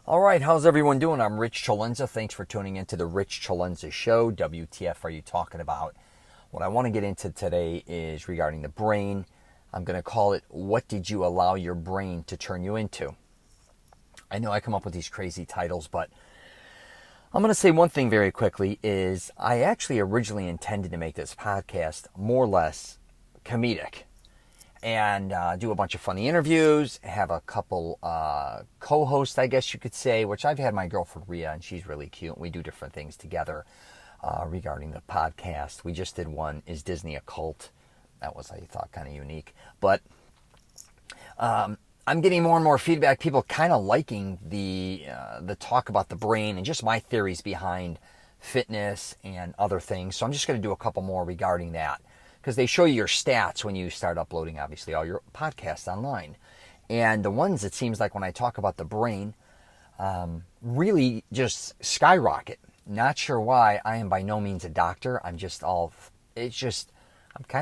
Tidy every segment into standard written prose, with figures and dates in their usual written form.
All right, how's everyone doing? I'm Rich CELENZA. Thanks for tuning into the Rich CELENZA Show. WTF are you talking about? What I want to get into today is regarding the brain. I'm going to call it, what did you allow your brain to turn you into? I know I come up with these crazy titles, but I'm going to say one thing very quickly is I actually originally intended to make this podcast more or less comedic and do a bunch of funny interviews, have a couple co-hosts, I guess you could say, which I've had my girlfriend Rhea, and she's really cute. We do different things together regarding the podcast. We just did one, Is Disney a Cult? That was, I thought, kind of unique. But I'm getting more and more feedback, people kind of liking the talk about the brain and just my theories behind fitness and other things. So I'm just going to do a couple more regarding that, because they show you your stats when you start uploading, obviously, all your podcasts online. And the ones, it seems like when I talk about the brain, really just skyrocket. Not sure why. I am by no means a doctor. I'm kind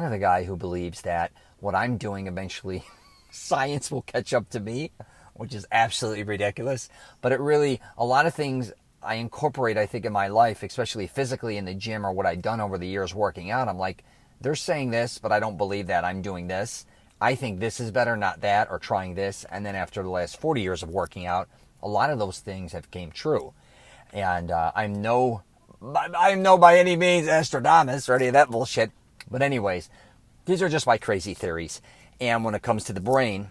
of the guy who believes that what I'm doing eventually, science will catch up to me, which is absolutely ridiculous. But it really, a lot of things I incorporate, I think, in my life, especially physically in the gym or what I've done over the years working out. I'm like, they're saying this, but I don't believe that. I'm doing this. I think this is better, not that, or trying this. And then after the last 40 years of working out, a lot of those things have came true. And I'm no by any means Nostradamus or any of that bullshit. But anyways, these are just my crazy theories. And when it comes to the brain,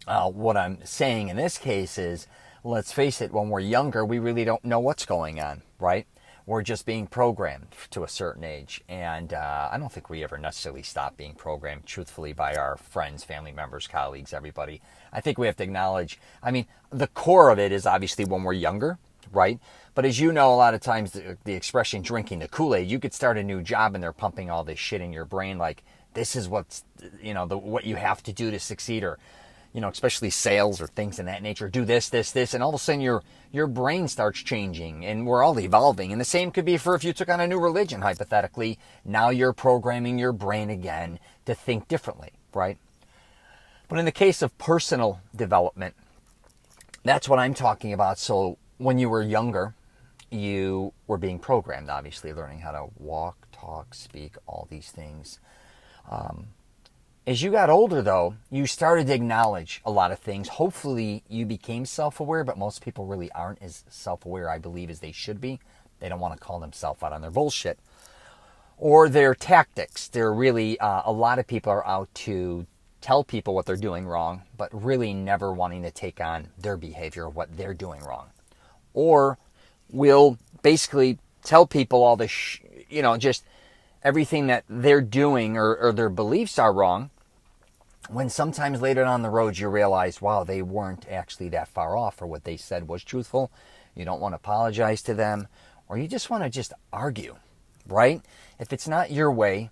what I'm saying in this case is, let's face it, when we're younger, we really don't know what's going on, right? We're just being programmed to a certain age. And I don't think we ever necessarily stop being programmed, truthfully, by our friends, family members, colleagues, everybody. I think we have to acknowledge, the core of it is obviously when we're younger, right? But as you know, a lot of times the expression drinking the Kool-Aid, you could start a new job and they're pumping all this shit in your brain like, this is what's, what you have to do to succeed, or especially sales or things in that nature. Do this, and all of a sudden your brain starts changing, and we're all evolving. And the same could be for if you took on a new religion, hypothetically. Now you're programming your brain again to think differently, right? But in the case of personal development, that's what I'm talking about. So when you were younger, you were being programmed, obviously, learning how to walk, talk, speak, all these things. As you got older, though, you started to acknowledge a lot of things. Hopefully, you became self-aware, but most people really aren't as self-aware, I believe, as they should be. They don't want to call themselves out on their bullshit or their tactics. They're really, a lot of people are out to tell people what they're doing wrong, but really never wanting to take on their behavior, what they're doing wrong. Or will basically tell people all this, just everything that they're doing or their beliefs are wrong, when sometimes later on the road you realize, wow, they weren't actually that far off, or what they said was truthful. You don't want to apologize to them, or you just want to just argue, right? If it's not your way,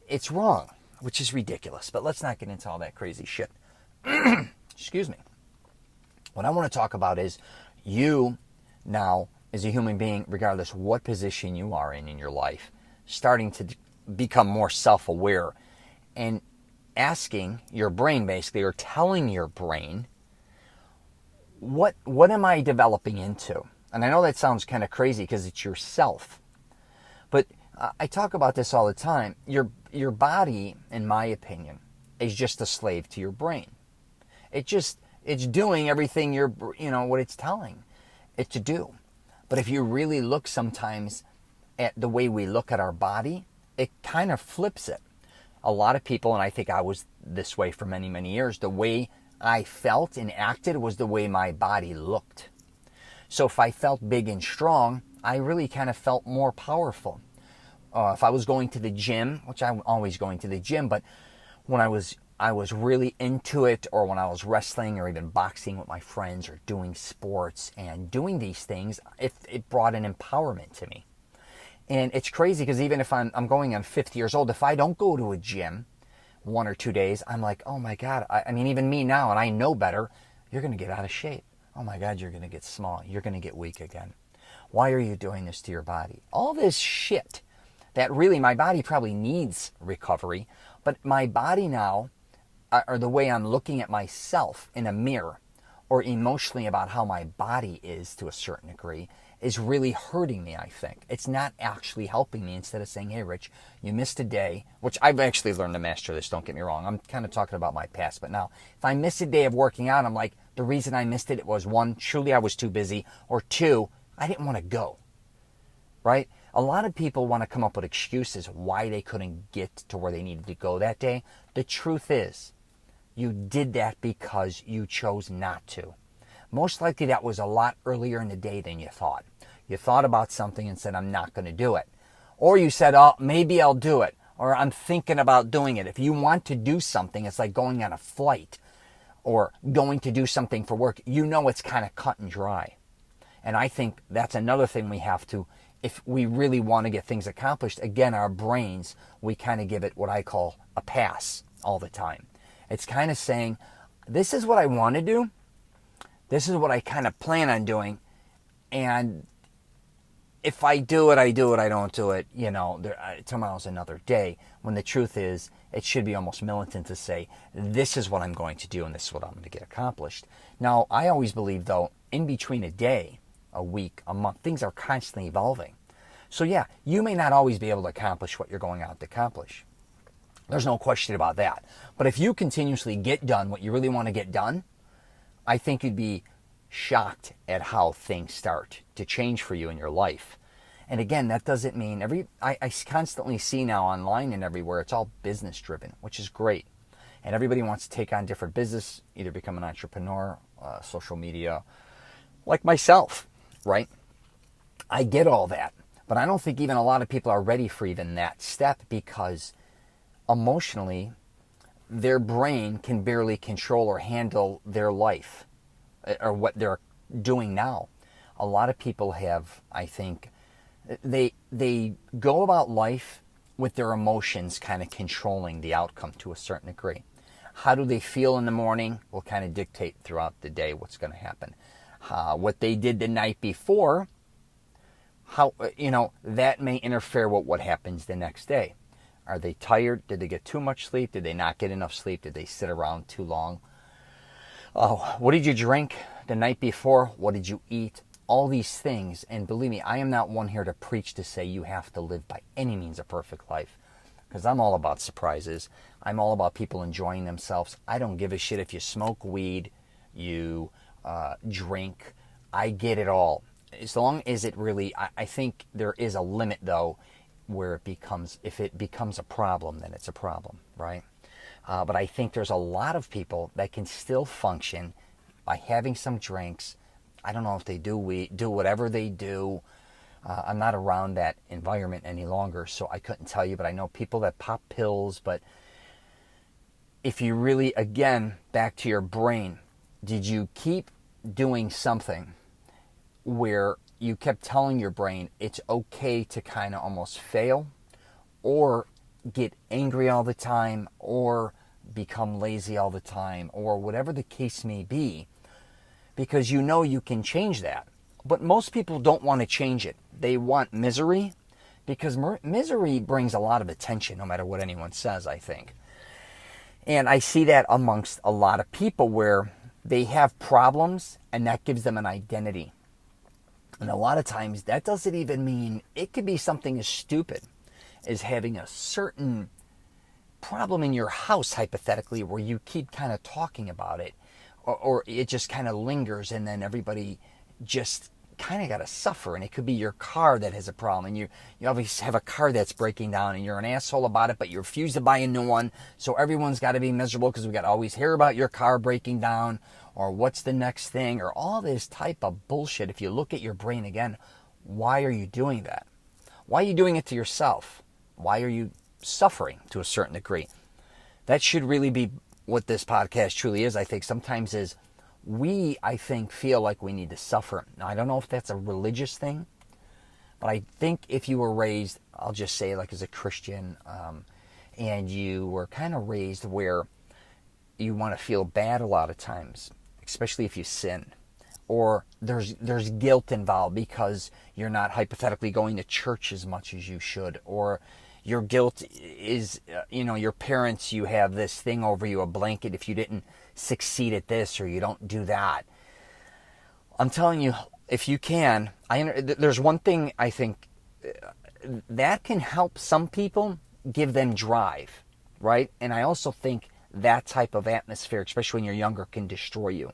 it's wrong, which is ridiculous. But let's not get into all that crazy shit. Excuse me. What I want to talk about is you now, as a human being, regardless what position you are in your life, starting to become more self-aware and asking your brain, basically, or telling your brain, what am I developing into? And I know that sounds kind of crazy because it's yourself. But I talk about this all the time. Your body, in my opinion, is just a slave to your brain. It's doing everything what it's telling it to do. But if you really look sometimes at the way we look at our body, it kind of flips it. A lot of people, and I think I was this way for many, many years, the way I felt and acted was the way my body looked. So if I felt big and strong, I really kind of felt more powerful. If I was going to the gym, which I'm always going to the gym, but when I was really into it, or when I was wrestling or even boxing with my friends or doing sports and doing these things, it brought an empowerment to me. And it's crazy because even if I'm going on 50 years old, if I don't go to a gym 1 or 2 days, I'm like, oh my God, even me now, and I know better, you're going to get out of shape. Oh my God, you're going to get small. You're going to get weak again. Why are you doing this to your body? All this shit that really my body probably needs recovery, but my body now, or the way I'm looking at myself in a mirror, or emotionally about how my body is to a certain degree is really hurting me, I think. It's not actually helping me. Instead of saying, hey, Rich, you missed a day, which I've actually learned to master this, don't get me wrong. I'm kind of talking about my past. But now, if I miss a day of working out, I'm like, the reason I missed it was, one, truly I was too busy, or two, I didn't want to go, right? A lot of people want to come up with excuses why they couldn't get to where they needed to go that day. The truth is, you did that because you chose not to. Most likely that was a lot earlier in the day than you thought. You thought about something and said, I'm not going to do it. Or you said, oh, maybe I'll do it. Or I'm thinking about doing it. If you want to do something, it's like going on a flight or going to do something for work. You know it's kind of cut and dry. And I think that's another thing we have to, if we really want to get things accomplished, again, our brains, we kind of give it what I call a pass all the time. It's kind of saying, this is what I want to do. This is what I kind of plan on doing. And if I do it, I do it. I don't do it, tomorrow's another day. When the truth is, it should be almost militant to say, this is what I'm going to do and this is what I'm going to get accomplished. Now, I always believe, though, in between a day, a week, a month, things are constantly evolving. So yeah, you may not always be able to accomplish what you're going out to accomplish. There's no question about that. But if you continuously get done what you really want to get done, I think you'd be shocked at how things start to change for you in your life. And again, that doesn't mean I constantly see now online and everywhere, it's all business driven, which is great. And everybody wants to take on different business, either become an entrepreneur, social media, like myself, right? I get all that. But I don't think even a lot of people are ready for even that step, because emotionally, their brain can barely control or handle their life or what they're doing now. A lot of people have, I think, they go about life with their emotions kind of controlling the outcome to a certain degree. How do they feel in the morning will kind of dictate throughout the day what's going to happen. What they did the night before, that may interfere with what happens the next day. Are they tired? Did they get too much sleep? Did they not get enough sleep? Did they sit around too long? Oh, what did you drink the night before? What did you eat? All these things. And believe me, I am not one here to preach to say you have to live by any means a perfect life, because I'm all about surprises. I'm all about people enjoying themselves. I don't give a shit if you smoke weed, you drink. I get it all. As long as it really, I think there is a limit, though, where if it becomes a problem, then it's a problem, right? But I think there's a lot of people that can still function by having some drinks. I don't know if they do whatever they do. I'm not around that environment any longer, so I couldn't tell you, but I know people that pop pills. But if you really, again, back to your brain, did you keep doing something where you kept telling your brain it's okay to kind of almost fail, or get angry all the time, or become lazy all the time, or whatever the case may be, because you can change that. But most people don't want to change it. They want misery, because misery brings a lot of attention no matter what anyone says, I think. And I see that amongst a lot of people where they have problems and that gives them an identity. And a lot of times that doesn't even mean, it could be something as stupid as having a certain problem in your house, hypothetically, where you keep kind of talking about it, or it just kind of lingers, and then everybody just kind of got to suffer. And it could be your car that has a problem, and you obviously have a car that's breaking down, and you're an asshole about it, but you refuse to buy a new one, so everyone's got to be miserable because we got to always hear about your car breaking down, or what's the next thing, or all this type of bullshit. If you look at your brain again, why are you doing that? Why are you doing it to yourself? Why are you suffering to a certain degree? That should really be what this podcast truly is, I think. Sometimes I think, feel like we need to suffer. Now, I don't know if that's a religious thing, but I think if you were raised, I'll just say like as a Christian, and you were kind of raised where you want to feel bad a lot of times, especially if you sin, or there's guilt involved because you're not hypothetically going to church as much as you should, or your guilt is, your parents, you have this thing over you, a blanket, if you didn't succeed at this or you don't do that. I'm telling you, if you can, there's one thing I think that can help some people, give them drive, right? And I also think that type of atmosphere, especially when you're younger, can destroy you.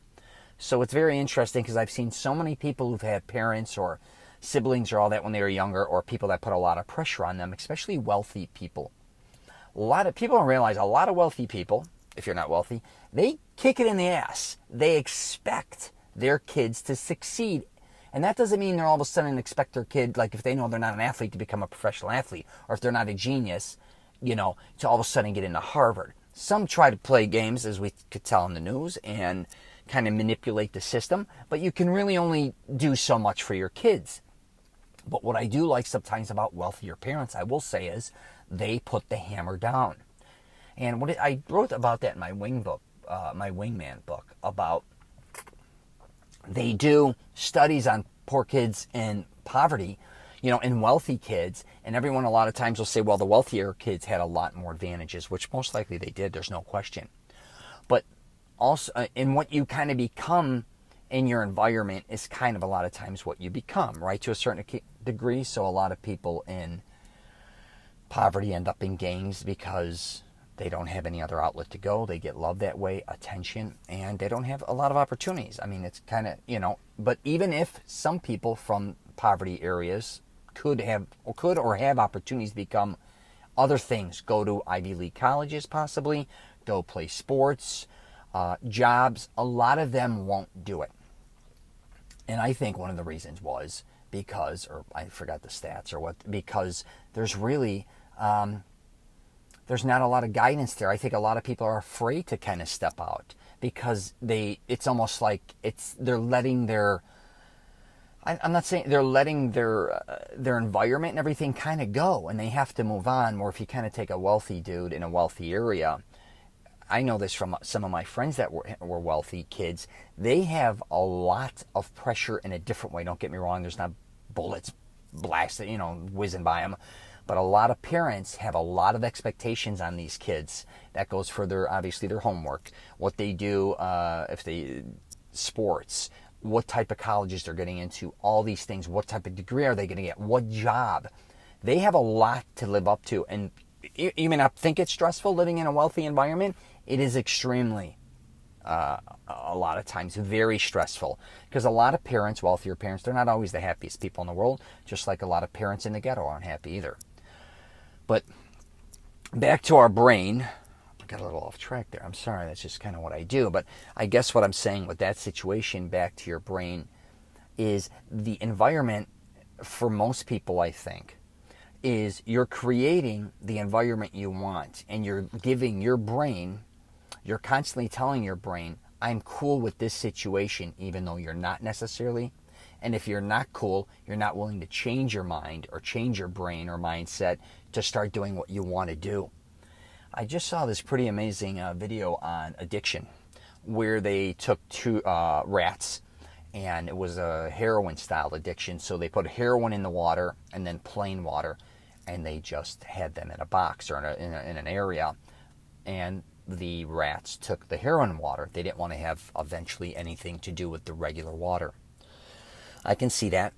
So it's very interesting because I've seen so many people who've had parents or siblings or all that when they were younger, or people that put a lot of pressure on them, especially wealthy people. A lot of people don't realize a lot of wealthy people, if you're not wealthy, they kick it in the ass. They expect their kids to succeed. And that doesn't mean they're all of a sudden expect their kid, like if they know they're not an athlete, to become a professional athlete, or if they're not a genius, to all of a sudden get into Harvard. Some try to play games, as we could tell in the news, and kind of manipulate the system, but you can really only do so much for your kids. But what I do like sometimes about wealthier parents, I will say, is they put the hammer down. And I wrote about that in my Wingman book, about they do studies on poor kids and poverty, and wealthy kids, and everyone a lot of times will say, well, the wealthier kids had a lot more advantages, which most likely they did, there's no question. But also, in what you kind of become in your environment is kind of a lot of times what you become, right, to a certain degree. So a lot of people in poverty end up in gangs because they don't have any other outlet to go. They get love that way, attention, and they don't have a lot of opportunities. I mean, it's kind of, but even if some people from poverty areas could or have opportunities to become other things, go to Ivy League colleges possibly, go play sports, jobs, a lot of them won't do it. And I think one of the reasons was because, or I forgot the stats or what, because there's really, there's not a lot of guidance there. I think a lot of people are afraid to kind of step out because it's almost like they're letting their, I'm not saying they're letting their environment and everything kind of go, and they have to move on. Or if you kind of take a wealthy dude in a wealthy area, I know this from some of my friends that were wealthy kids. They have a lot of pressure in a different way. Don't get me wrong. There's not bullets blasted, whizzing by them. But a lot of parents have a lot of expectations on these kids. That goes for obviously their homework, what they do, sports, what type of colleges they're getting into, all these things. What type of degree are they going to get? What job? They have a lot to live up to. And you may not think it's stressful living in a wealthy environment. It is extremely, a lot of times, very stressful. Because a lot of parents, wealthier parents, they're not always the happiest people in the world. Just like a lot of parents in the ghetto aren't happy either. But back to our brain. I got a little off track there. I'm sorry. That's just kind of what I do. But I guess what I'm saying with that situation, back to your brain, is the environment for most people, I think, is you're creating the environment you want, and you're giving your brain, you're constantly telling your brain, I'm cool with this situation, even though you're not necessarily. And if you're not cool, you're not willing to change your mind or change your brain or mindset to start doing what you want to do. I just saw this pretty amazing video on addiction where they took two rats, and it was a heroin style addiction. So they put heroin in the water and then plain water, and they just had them in a box or in an area, and the rats took the heroin water. They didn't want to have eventually anything to do with the regular water. I can see that.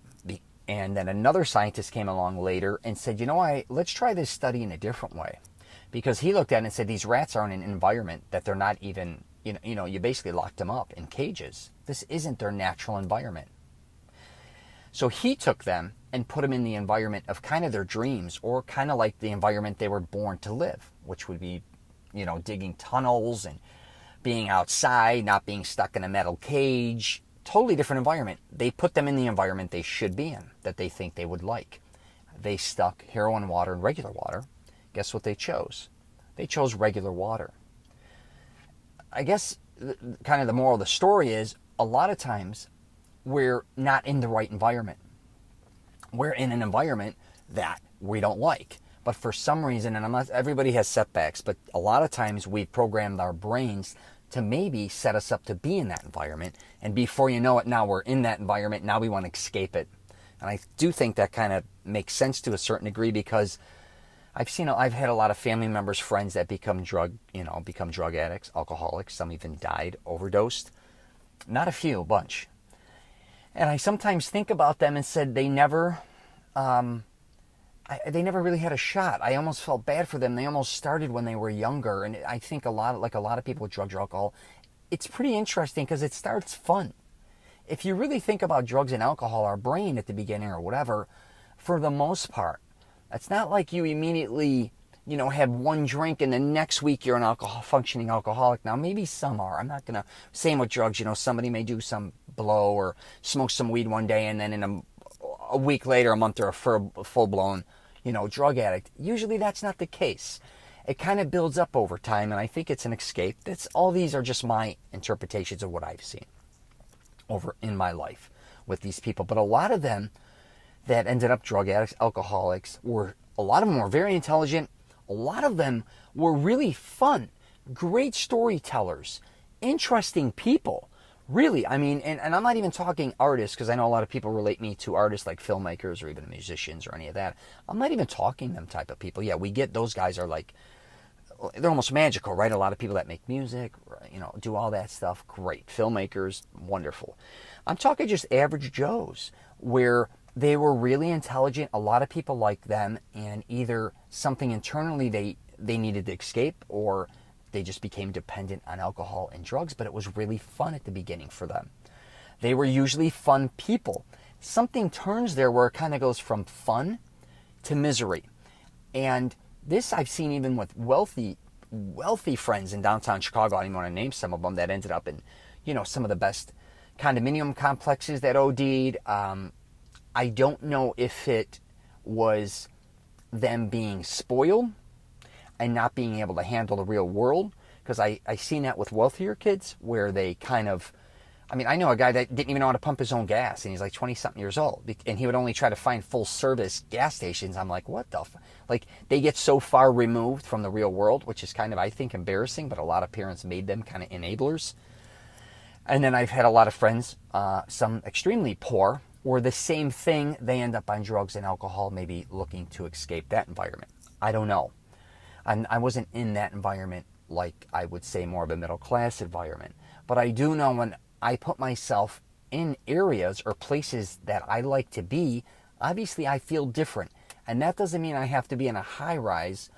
And then another scientist came along later and said, let's try this study in a different way. Because he looked at it and said, these rats are in an environment that they're not even, you basically locked them up in cages. This isn't their natural environment. So he took them and put them in the environment of kind of their dreams, or kind of like the environment they were born to live, which would be, digging tunnels and being outside, not being stuck in a metal cage. Totally different environment. They put them in the environment they should be in, that they think they would like. They stuck heroin water and regular water. Guess what they chose? They chose regular water. I guess kind of the moral of the story is, a lot of times we're not in the right environment. We're in an environment that we don't like. But for some reason, and everybody has setbacks, but a lot of times we've programmed our brains to maybe set us up to be in that environment. And before you know it, now we're in that environment. Now we want to escape it. And I do think that kind of makes sense to a certain degree, because I've had a lot of family members, friends that become drug addicts, alcoholics. Some even died, overdosed. Not a few, a bunch. And I sometimes think about them and said they never really had a shot. I almost felt bad for them. They almost started when they were younger. And I think a lot of people with drugs or alcohol, it's pretty interesting because it starts fun. If you really think about drugs and alcohol, our brain at the beginning or whatever, for the most part, it's not like you immediately, have one drink and the next week you're an functioning alcoholic. Now, maybe some are. I'm not going to, same with drugs, somebody may do some blow or smoke some weed one day and then in a week later, a month, they're a full-blown, drug addict. Usually that's not the case. It kind of builds up over time, and I think it's an escape. All these are just my interpretations of what I've seen over in my life with these people. But a lot of them that ended up drug addicts, alcoholics, a lot of them were very intelligent. A lot of them were really fun, great storytellers, interesting people. Really, I mean, and I'm not even talking artists, because I know a lot of people relate me to artists like filmmakers or even musicians or any of that. I'm not even talking them type of people. Yeah, we get those guys are like, they're almost magical, right? A lot of people that make music, do all that stuff, great. Filmmakers, wonderful. I'm talking just average Joes, where they were really intelligent. A lot of people like them, and either something internally they needed to escape, or they just became dependent on alcohol and drugs, but it was really fun at the beginning for them. They were usually fun people. Something turns there where it kind of goes from fun to misery. And this I've seen even with wealthy friends in downtown Chicago. I don't even want to name some of them that ended up in, some of the best condominium complexes that OD'd. I don't know if it was them being spoiled and not being able to handle the real world, because I seen that with wealthier kids where they kind of, I know a guy that didn't even know how to pump his own gas, and he's like 20-something years old, and he would only try to find full-service gas stations. I'm like, what the they get so far removed from the real world, which is kind of, I think, embarrassing, but a lot of parents made them kind of enablers. And then I've had a lot of friends, some extremely poor, or the same thing, they end up on drugs and alcohol, maybe looking to escape that environment. I don't know. I wasn't in that environment, like I would say more of a middle-class environment. But I do know when I put myself in areas or places that I like to be, obviously I feel different. And that doesn't mean I have to be in a high-rise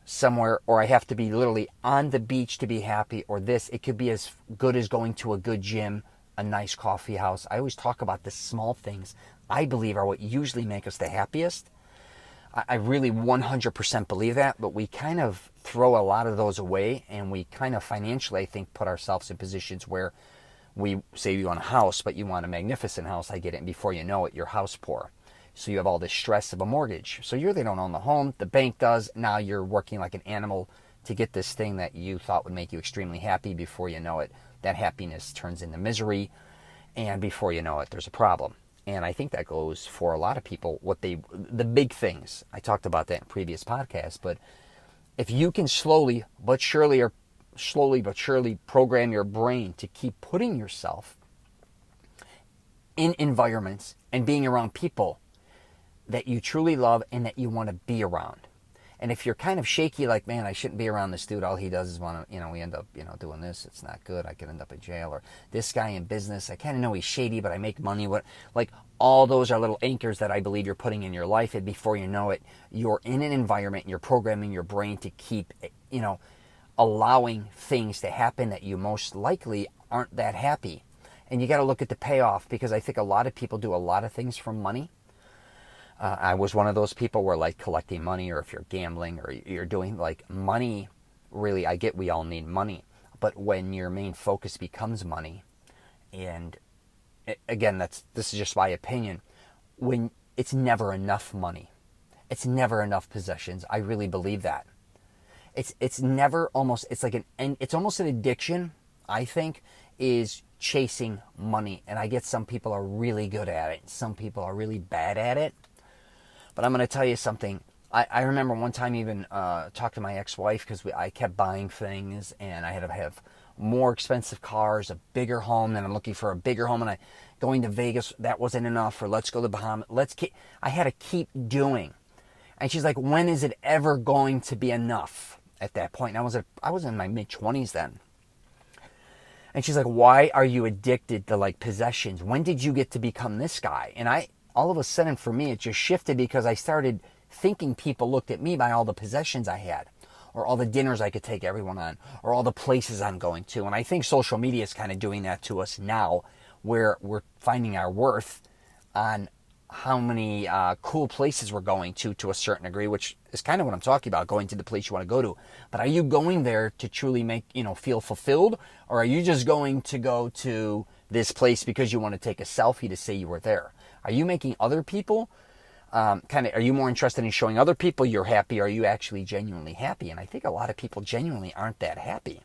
somewhere, or I have to be literally on the beach to be happy, or this. It could be as good as going to a good gym, a nice coffee house. I always talk about the small things I believe are what usually make us the happiest. I really 100% believe that, but we kind of throw a lot of those away, and we kind of financially, I think, put ourselves in positions where we say you want a house, but you want a magnificent house. I get it. And before you know it, you're house poor. So you have all this stress of a mortgage. So you really don't own the home. The bank does. Now you're working like an animal to get this thing that you thought would make you extremely happy. Before you know it, that happiness turns into misery. And before you know it, there's a problem. And I think that goes for a lot of people, the big things. I talked about that in previous podcasts, but if you can slowly but surely program your brain to keep putting yourself in environments and being around people that you truly love and that you want to be around. And if you're kind of shaky, like, man, I shouldn't be around this dude. All he does is want to, we end up, doing this. It's not good. I could end up in jail. Or this guy in business, I kind of know he's shady, but I make money. All those are little anchors that I believe you're putting in your life. And before you know it, you're in an environment and you're programming your brain to keep, allowing things to happen that you most likely aren't that happy. And you got to look at the payoff, because I think a lot of people do a lot of things from money. I was one of those people where collecting money, or if you're gambling or you're doing money, really, I get we all need money. But when your main focus becomes money, and again, this is just my opinion, when it's never enough money, it's never enough possessions. I really believe that. It's never almost, it's almost an addiction, I think, is chasing money. And I get some people are really good at it. Some people are really bad at it. But I'm going to tell you something. I remember one time even talked to my ex-wife, because I kept buying things, and I had to have more expensive cars, a bigger home, and I'm looking for a bigger home, and going to Vegas, that wasn't enough, or let's go to the Bahamas. I had to keep doing. And she's like, when is it ever going to be enough at that point? And I was in my mid-20s then. And she's like, why are you addicted to like possessions? When did you get to become this guy? And all of a sudden for me, it just shifted because I started thinking people looked at me by all the possessions I had, or all the dinners I could take everyone on, or all the places I'm going to. And I think social media is kind of doing that to us now, where we're finding our worth on how many cool places we're going to a certain degree, which is kind of what I'm talking about, going to the place you want to go to. But are you going there to truly feel fulfilled? Or are you just going to go to this place because you want to take a selfie to say you were there? Are you making other people are you more interested in showing other people you're happy? Or are you actually genuinely happy? And I think a lot of people genuinely aren't that happy.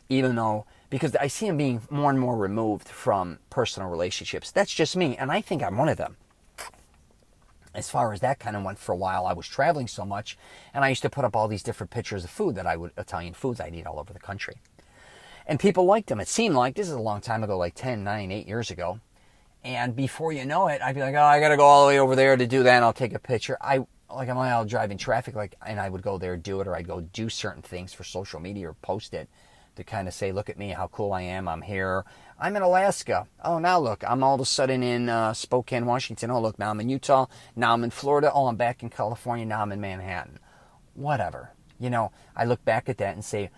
Because I see them being more and more removed from personal relationships. That's just me, and I think I'm one of them. As far as that kind of went for a while, I was traveling so much, and I used to put up all these different pictures of food Italian foods I'd eat all over the country. And people liked them. It seemed like, this is a long time ago, like 10, 9, 8 years ago. And before you know it, I'd be like, oh, I got to go all the way over there to do that, and I'll take a picture. I'll drive in traffic, and I would go there, do it, or I'd go do certain things for social media or post it to kind of say, look at me, how cool I am, I'm here. I'm in Alaska. Oh, now look, I'm all of a sudden in Spokane, Washington. Oh, look, now I'm in Utah. Now I'm in Florida. Oh, I'm back in California. Now I'm in Manhattan. Whatever. I look back at that and say,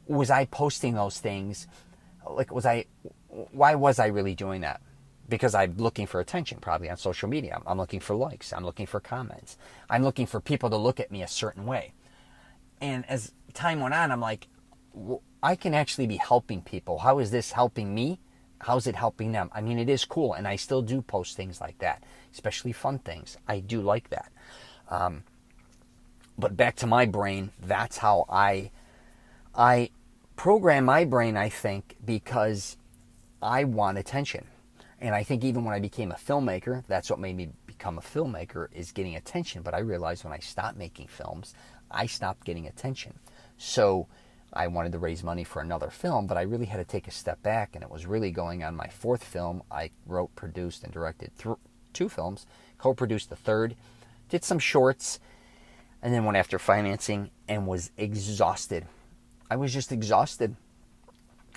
was I posting those things? Why was I really doing that? Because I'm looking for attention, probably on social media. I'm looking for likes. I'm looking for comments. I'm looking for people to look at me a certain way. And as time went on, I'm like, I can actually be helping people. How is this helping me? How's it helping them? I mean, it is cool, and I still do post things like that, especially fun things. I do like that. But back to my brain, that's how I program my brain, I think, because I want attention. And I think even when I became a filmmaker, that's what made me become a filmmaker, is getting attention. But I realized when I stopped making films, I stopped getting attention. So I wanted to raise money for another film, but I really had to take a step back, and it was really going on my fourth film. I wrote, produced, and directed 2 films, co-produced the third, did some shorts, and then went after financing and was exhausted. I was just exhausted.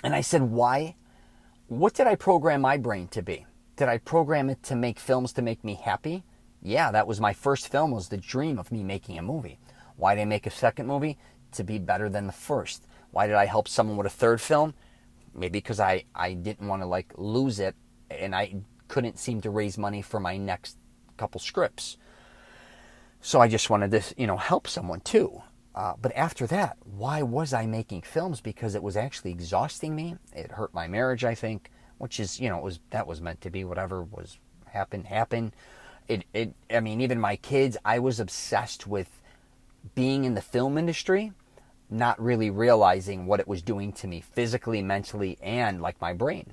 And I said, why? What did I program my brain to be? Did I program it to make films to make me happy? Yeah, that was my first film, was the dream of me making a movie. Why did I make a second movie? To be better than the first. Why did I help someone with a third film? Maybe because I didn't want to lose it, and I couldn't seem to raise money for my next couple scripts. So I just wanted to, help someone too. But after that, why was I making films? Because it was actually exhausting me. It hurt my marriage, I think, which is, that was meant to be. Whatever was happened. Even my kids, I was obsessed with being in the film industry, not really realizing what it was doing to me physically, mentally, and my brain.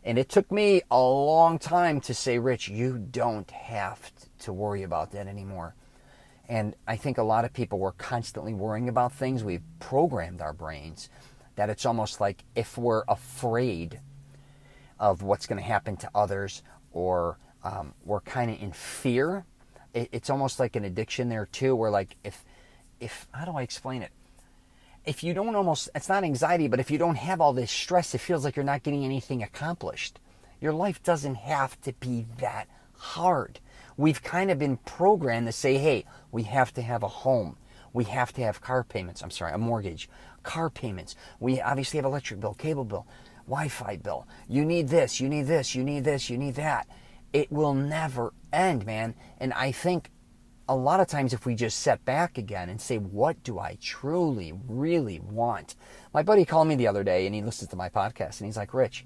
And it took me a long time to say, Rich, you don't have to worry about that anymore. And I think a lot of people were constantly worrying about things. We've programmed our brains that it's almost like if we're afraid of what's going to happen to others, or we're kind of in fear, it's almost like an addiction there too, where if how do I explain it? If you don't it's not anxiety, but if you don't have all this stress, it feels like you're not getting anything accomplished. Your life doesn't have to be that hard. We've kind of been programmed to say, hey, we have to have a home. We have to have a mortgage, car payments. We obviously have electric bill, cable bill, Wi-Fi bill. You need this, you need this, you need this, you need that. It will never end, man. And I think a lot of times if we just step back again and say, what do I truly, really want? My buddy called me the other day, and he listens to my podcast, and he's like, Rich,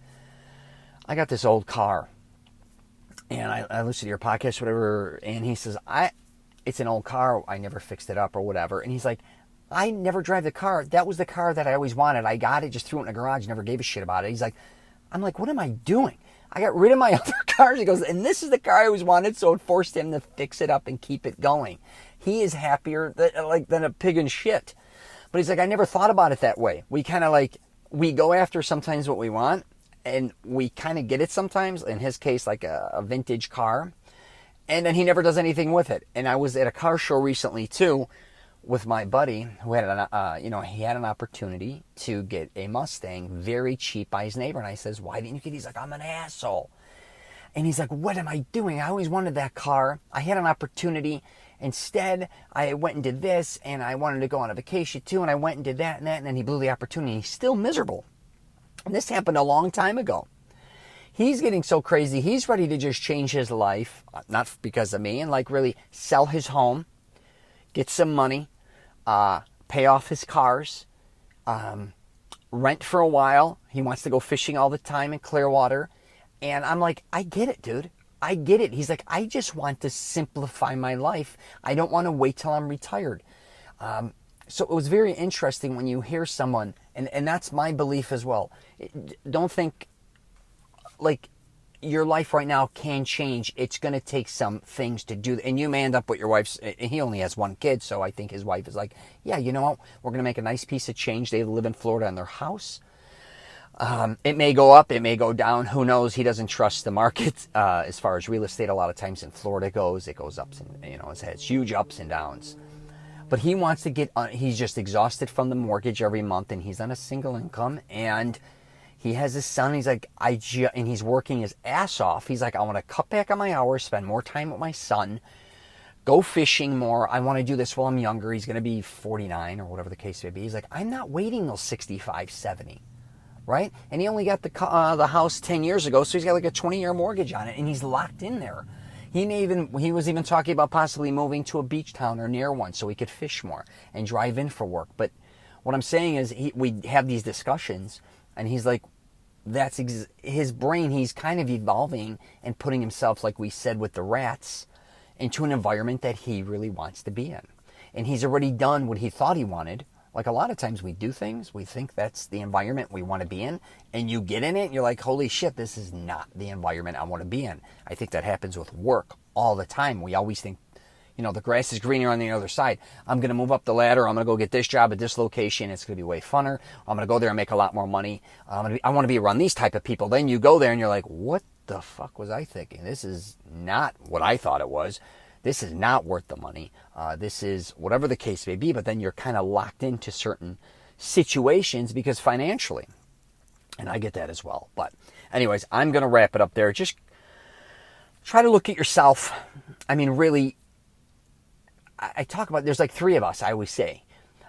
I got this old car. And I listened to your podcast, whatever, and he says, it's an old car. I never fixed it up or whatever. And he's like, I never drive the car. That was the car that I always wanted. I got it, just threw it in the garage, never gave a shit about it. He's like, I'm like, what am I doing? I got rid of my other cars. He goes, and this is the car I always wanted, so it forced him to fix it up and keep it going. He is happier than a pig in shit. But he's like, I never thought about it that way. We kind of we go after sometimes what we want, and we kind of get it sometimes, in his case, like a vintage car, and then he never does anything with it. And I was at a car show recently, too, with my buddy who had he had an opportunity to get a Mustang very cheap by his neighbor. And I says, why didn't you get it? He's like, I'm an asshole. And he's like, what am I doing? I always wanted that car. I had an opportunity. Instead, I went and did this, and I wanted to go on a vacation too, and I went and did that and that, and then he blew the opportunity. He's still miserable. And this happened a long time ago. He's getting so crazy, he's ready to just change his life, not because of me, and like really sell his home, get some money, pay off his cars, rent for a while. He wants to go fishing all the time in Clearwater. And I'm like, I get it, dude. I get it. He's like, I just want to simplify my life. I don't want to wait till I'm retired. So it was very interesting when you hear someone, and that's my belief as well. Don't think like your life right now can change. It's going to take some things to do. And you may end up with your wife's, he only has one kid, so I think his wife is like, yeah, you know what? We're going to make a nice piece of change. They live in Florida in their house. It may go up, it may go down. Who knows? He doesn't trust the market as far as real estate. A lot of times in Florida goes, it goes ups and it has huge ups and downs. But he wants to get. He's just exhausted from the mortgage every month, and he's on a single income. And he has his son. He's like, and he's working his ass off. He's like, I want to cut back on my hours, spend more time with my son, go fishing more. I want to do this while I'm younger. He's going to be 49 or whatever the case may be. He's like, I'm not waiting till 65, 70. Right? And he only got the house 10 years ago, so he's got like a 20-year mortgage on it, and he's locked in there. He was even talking about possibly moving to a beach town or near one so he could fish more and drive in for work. But what I'm saying is we have these discussions, and he's like, that's his brain. He's kind of evolving and putting himself, like we said with the rats, into an environment that he really wants to be in. And he's already done what he thought he wanted. Like a lot of times we do things, we think that's the environment we want to be in, and you get in it and you're like, holy shit, this is not the environment I want to be in. I think that happens with work all the time. We always think, the grass is greener on the other side. I'm going to move up the ladder. I'm going to go get this job at this location. It's going to be way funner. I'm going to go there and make a lot more money. I want to be around these type of people. Then you go there and you're like, what the fuck was I thinking? This is not what I thought it was. This is not worth the money. This is whatever the case may be, but then you're kind of locked into certain situations because financially, and I get that as well. But anyways, I'm going to wrap it up there. Just try to look at yourself. I mean, really, I talk about, there's like three of us, I always say.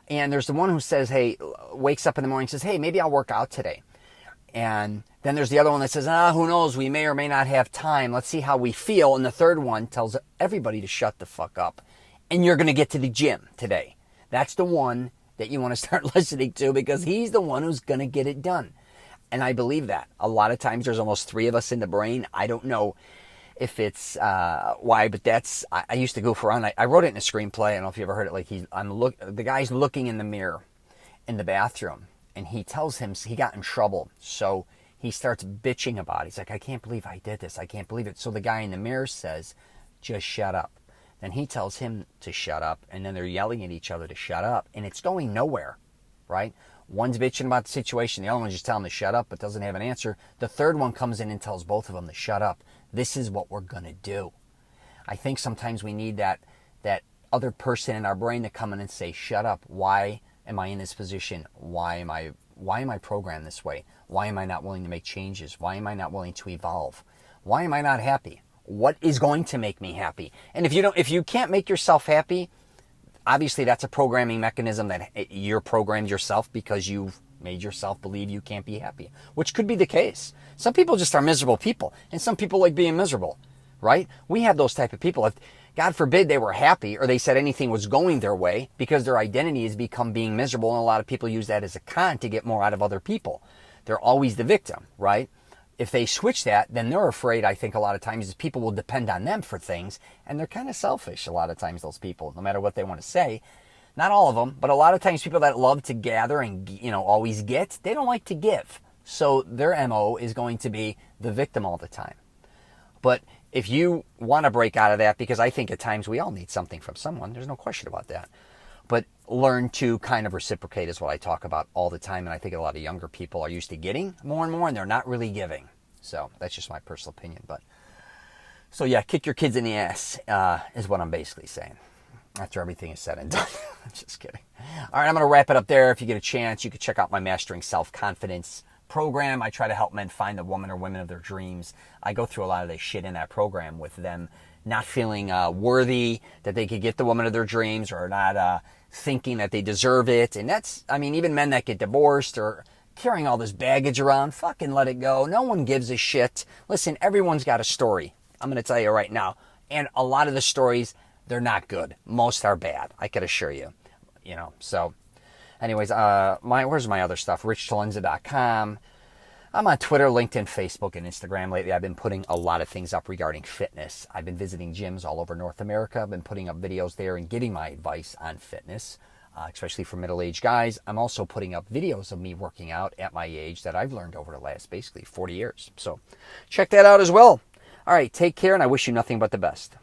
And there's the one who says, hey, wakes up in the morning and says, hey, maybe I'll work out today. And then there's the other one that says, who knows, we may or may not have time. Let's see how we feel. And the third one tells everybody to shut the fuck up. And you're going to get to the gym today. That's the one that you want to start listening to because he's the one who's going to get it done. And I believe that. A lot of times there's almost three of us in the brain. I don't know if it's why, but that's, I used to goof around. I wrote it in a screenplay. I don't know if you ever heard it. Like the guy's looking in the mirror in the bathroom. And he tells him he got in trouble. So he starts bitching about it. He's like, I can't believe I did this. I can't believe it. So the guy in the mirror says, just shut up. Then he tells him to shut up. And then they're yelling at each other to shut up. And it's going nowhere, right? One's bitching about the situation. The other one's just telling him to shut up but doesn't have an answer. The third one comes in and tells both of them to shut up. This is what we're going to do. I think sometimes we need that other person in our brain to come in and say, shut up. Why am I in this position? Why am I programmed this way? Why am I not willing to make changes? Why am I not willing to evolve? Why am I not happy? What is going to make me happy? And if you can't make yourself happy, obviously that's a programming mechanism that you're programmed yourself because you've made yourself believe you can't be happy, which could be the case. Some people just are miserable people, and some people like being miserable, right? We have those type of people. If God forbid they were happy or they said anything was going their way because their identity has become being miserable, and a lot of people use that as a con to get more out of other people. They're always the victim, right? If they switch that, then they're afraid, I think a lot of times, is people will depend on them for things, and they're kind of selfish a lot of times, those people, no matter what they want to say. Not all of them, but a lot of times people that love to gather and, always get, they don't like to give. So their MO is going to be the victim all the time. But if you want to break out of that, because I think at times we all need something from someone, there's no question about that. But learn to kind of reciprocate is what I talk about all the time. And I think a lot of younger people are used to getting more and more, and they're not really giving. So that's just my personal opinion. But so yeah, kick your kids in the ass is what I'm basically saying. after everything is said and done. I'm just kidding. All right, I'm going to wrap it up there. If you get a chance, you can check out my Mastering Self-Confidence program. I try to help men find the woman or women of their dreams. I go through a lot of this shit in that program with them not feeling worthy that they could get the woman of their dreams, or not thinking that they deserve it. And that's, I mean, even men that get divorced or carrying all this baggage around, fucking let it go. No one gives a shit. Listen, everyone's got a story. I'm going to tell you right now. And a lot of the stories, they're not good. Most are bad, I can assure you. You know, so anyways, where's my other stuff? CELENZA.com. I'm on Twitter, LinkedIn, Facebook, and Instagram lately. I've been putting a lot of things up regarding fitness. I've been visiting gyms all over North America. I've been putting up videos there and getting my advice on fitness, especially for middle-aged guys. I'm also putting up videos of me working out at my age that I've learned over the last basically 40 years. So check that out as well. All right, take care, and I wish you nothing but the best.